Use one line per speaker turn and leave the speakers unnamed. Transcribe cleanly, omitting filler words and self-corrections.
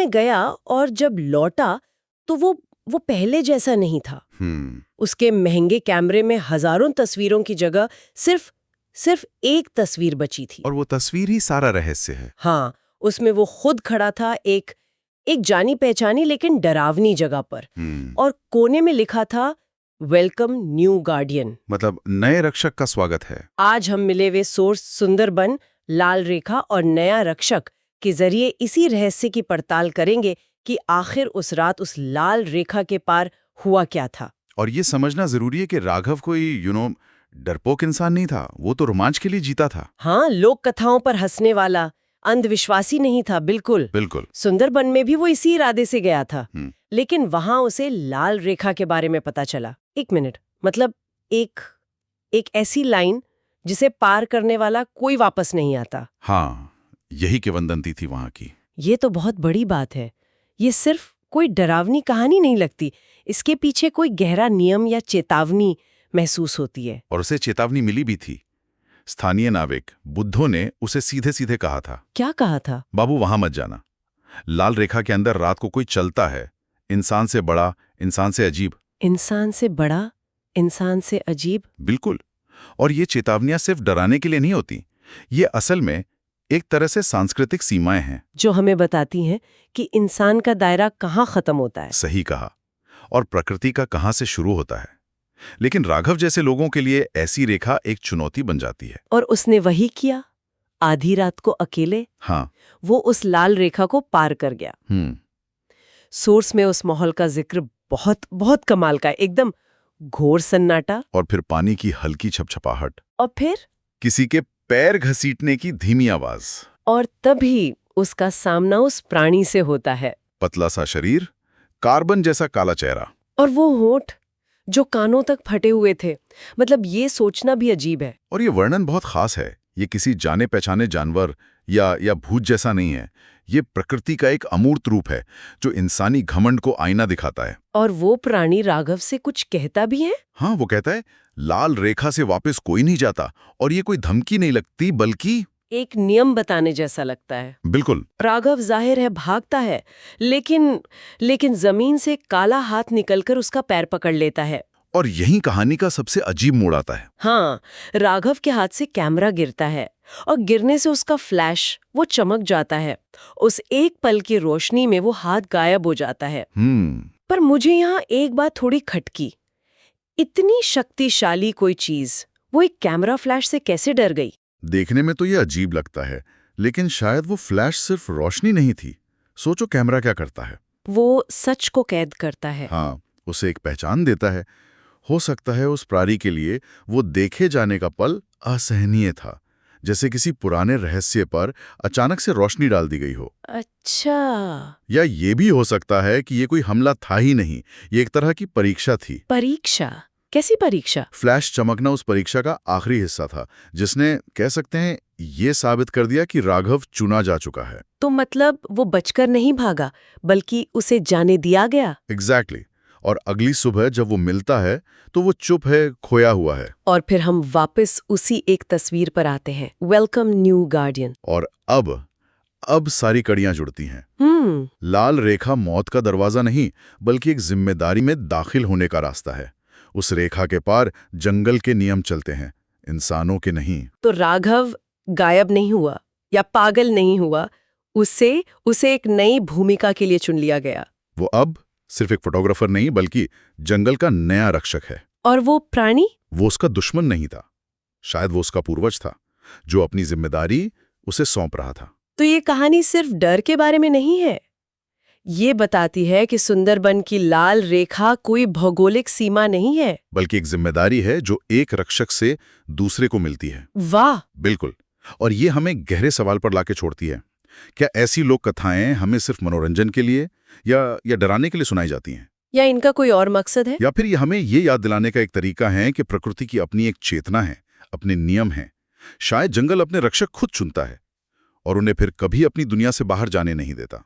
में गया और जब लौटा तो वो पहले जैसा नहीं था। उसके महंगे कैमरे में हजारों तस्वीरों की जगह सिर्फ एक तस्वीर बची थी।
और वो तस्वीर ही सारा रहस्य है।
हाँ, उसमें वो खुद खड़ा था एक जानी पहचानी लेकिन डरावनी जगह पर। और कोने में लिखा था वेलकम न्यू गार्डियन,
मतलब नए रक्षक का स्वागत है।
आज हम मिले हुए सोर्स सुंदरबन, लाल रेखा और नया रक्षक के जरिए इसी रहस्य की पड़ताल करेंगे कि आखिर उस रात उस लाल रेखा के पार हुआ क्या था।
और ये समझना जरूरी है कि राघव कोई डरपोक इंसान नहीं था, वो तो रोमांच के लिए जीता था।
हाँ, लोक कथाओं पर हंसने वाला अंधविश्वासी नहीं था। बिल्कुल। सुंदरबन में भी वो इसी इरादे से गया था। लेकिन वहां उसे लाल रेखा के बारे में पता चला। एक मिनट, मतलब एक ऐसी लाइन जिसे पार करने वाला कोई वापस नहीं आता।
हाँ, यही किंवदंती थी वहां की।
ये तो बहुत बड़ी बात है। ये सिर्फ कोई डरावनी कहानी नहीं लगती, इसके पीछे कोई गहरा नियम या चेतावनी महसूस होती है।
और उसे चेतावनी मिली भी थी। स्थानीय नाविक बुद्धो ने उसे सीधे सीधे कहा था।
क्या कहा था?
बाबू, वहां मत जाना। लाल रेखा के अंदर रात को कोई चलता है, इंसान से बड़ा, इंसान से अजीब।
इंसान से बड़ा, इंसान से अजीब।
बिल्कुल। और ये चेतावनियां सिर्फ डराने के लिए नहीं होती, ये असल में एक तरह से सांस्कृतिक सीमाएं हैं
जो हमें बताती हैं कि इंसान का दायरा कहाँ खत्म होता है।
सही कहा। और प्रकृति का कहां से शुरू होता है। लेकिन राघव जैसे लोगों के लिए ऐसी रेखा एक चुनौती बन जाती है।
और उसने वही किया, आधी रात को अकेले।
हाँ,
वो उस लाल रेखा को पार कर गया। सोर्स में उस माहौल का जिक्र बहुत बहुत कमाल का है, एकदम घोर सन्नाटा।
और फिर पानी की हल्की छपछपाहट।
और फिर
किसी के पैर घसीटने की धीमी आवाज।
और तभी उसका सामना उस प्राणी से होता है।
पतला सा शरीर, कार्बन जैसा काला चेहरा।
और वो होंठ जो कानों तक फटे हुए थे। मतलब ये सोचना भी अजीब है।
और ये वर्णन बहुत खास है। ये किसी जाने पहचाने जानवर या भूत जैसा नहीं है। ये प्रकृति का एक अमूर्त रूप है जो इंसानी घमंड को आईना दिखाता है।
और वो प्राणी राघव से कुछ कहता भी है।
हाँ, वो कहता है लाल रेखा से वापस कोई नहीं जाता। और ये कोई धमकी नहीं लगती, बल्कि
एक नियम बताने जैसा लगता है।
बिल्कुल।
राघव जाहिर है भागता है, लेकिन जमीन से काला हाथ निकलकर उसका पैर पकड़ लेता है।
और यही कहानी का सबसे अजीब मोड़ आता है।
हाँ, राघव के हाथ से कैमरा गिरता है और गिरने से उसका फ्लैश वो चमक जाता है। उस एक पल की रोशनी में वो हाथ गायब हो जाता है। पर मुझे यहाँ एक बात थोड़ी खटकी। इतनी शक्तिशाली कोई चीज वो एक कैमरा फ्लैश से कैसे डर गई?
देखने में तो ये अजीब लगता है, लेकिन शायद वो फ्लैश सिर्फ रोशनी नहीं थी। सोचो कैमरा क्या करता है।
वो सच को कैद करता है।
हाँ, उसे एक पहचान देता है। हो सकता है उस प्राणी के लिए वो देखे जाने का पल असहनीय था, जैसे किसी पुराने रहस्य पर अचानक से रोशनी डाल दी गई हो।
अच्छा।
या ये भी हो सकता है कि ये कोई हमला था ही नहीं, ये एक तरह की परीक्षा थी।
परीक्षा? कैसी परीक्षा?
फ्लैश चमकना उस परीक्षा का आखिरी हिस्सा था, जिसने कह सकते हैं ये साबित कर दिया कि राघव चुना जा चुका है।
तो मतलब वो बचकर नहीं भागा, बल्कि उसे जाने दिया गया।
एग्जैक्टली। और अगली सुबह जब वो मिलता है तो वो चुप है, खोया हुआ है।
और फिर हम वापस उसी एक तस्वीर पर आते हैं, वेलकम न्यू गार्डियन।
और अब सारी कड़ियां जुड़ती हैं। लाल रेखा मौत का दरवाजा नहीं, बल्कि एक जिम्मेदारी में दाखिल होने का रास्ता है। उस रेखा के पार जंगल के नियम चलते हैं, इंसानों के नहीं।
तो राघव गायब नहीं हुआ या पागल नहीं हुआ, उसे एक नई भूमिका के लिए चुन लिया गया।
वो अब सिर्फ एक फोटोग्राफर नहीं, बल्कि जंगल का नया रक्षक है।
और वो प्राणी?
वो उसका दुश्मन नहीं था, शायद वो उसका पूर्वज था, जो अपनी जिम्मेदारी उसे सौंप रहा था।
तो ये कहानी सिर्फ डर के बारे में नहीं है, ये बताती है कि सुंदरबन की लाल रेखा कोई भौगोलिक सीमा नहीं है,
बल्कि एक जिम्मेदारी है जो एक रक्षक से दूसरे को मिलती है।
वाह!
बिल्कुल। और ये हमें गहरे सवाल पर लाके छोड़ती है। क्या ऐसी लोक कथाएं हमें सिर्फ मनोरंजन के लिए या डराने के लिए सुनाई जाती हैं?
या इनका कोई और मकसद है?
या फिर ये हमें ये याद दिलाने का एक तरीका है कि प्रकृति की अपनी एक चेतना है, अपने नियम हैं। शायद जंगल अपने रक्षक खुद चुनता है और उन्हें फिर कभी अपनी दुनिया से बाहर जाने नहीं देता।